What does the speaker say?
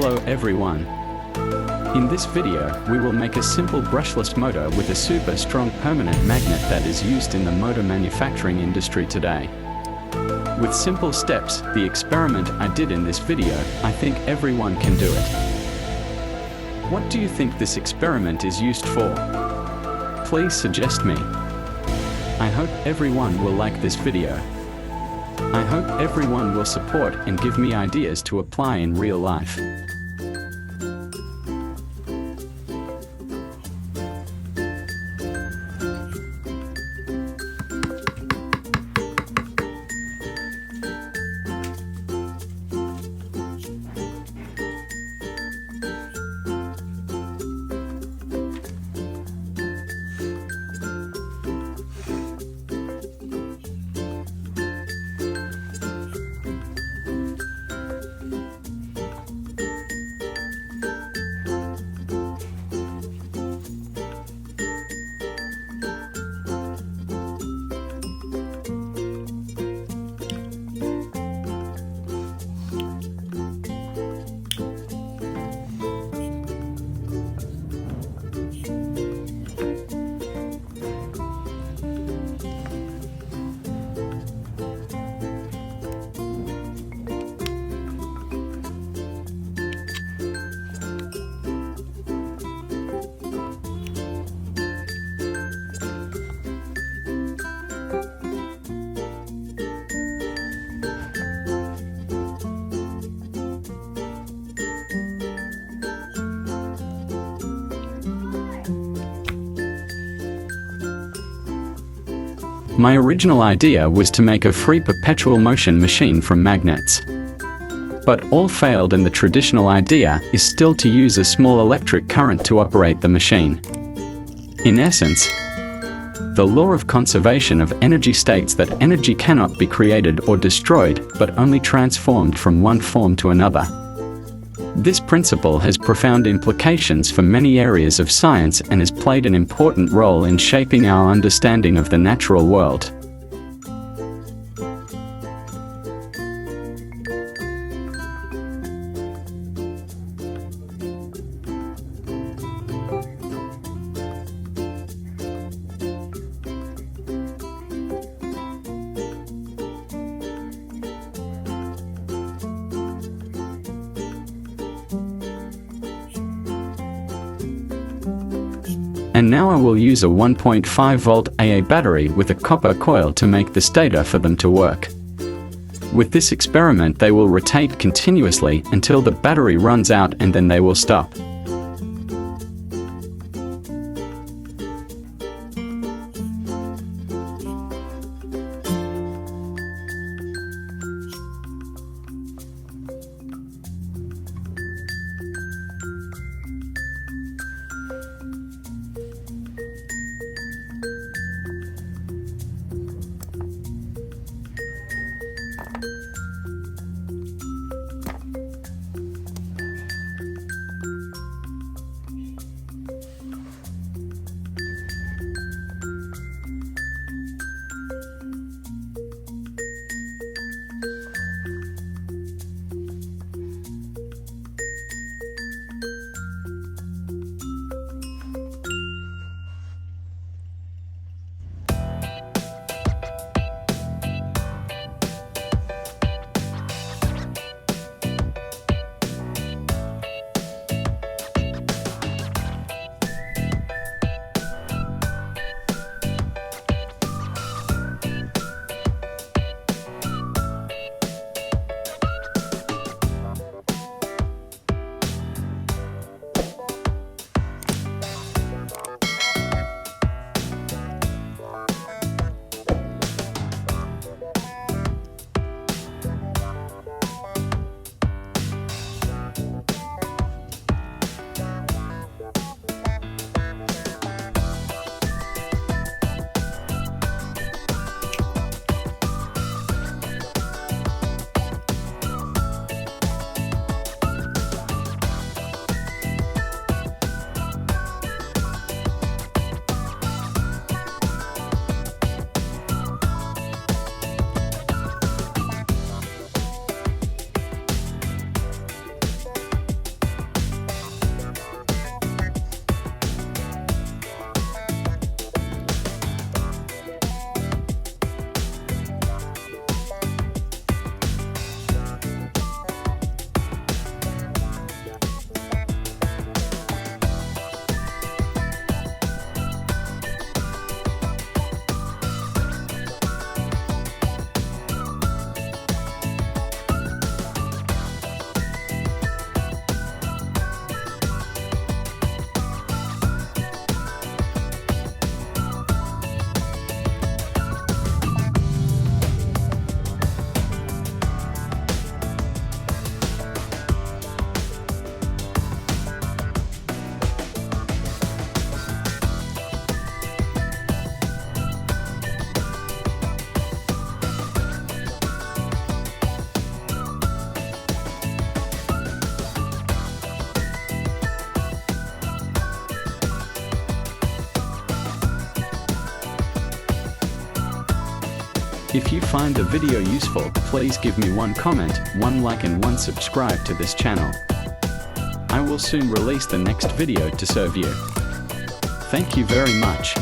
Hello everyone. In this video, we will make a simple brushless motor with a super strong permanent magnet that is used in the motor manufacturing industry today. With simple steps, the experiment I did in this video, I think everyone can do it. What do you think this experiment is used for? Please suggest me. I hope everyone will like this video. I hope everyone will support and give me ideas to apply in real life. My original idea was to make a free perpetual motion machine from magnets. But all failed, and the traditional idea is still to use a small electric current to operate the machine. In essence, the law of conservation of energy states that energy cannot be created or destroyed, but only transformed from one form to another. This principle has profound implications for many areas of science and has played an important role in shaping our understanding of the natural world. And now I will use a 1.5 volt AA battery with a copper coil to make the stator for them to work. With this experiment, they will rotate continuously until the battery runs out, and then they will stop. If you find the video useful, please give me one comment, one like and one subscribe to this channel. I will soon release the next video to serve you. Thank you very much.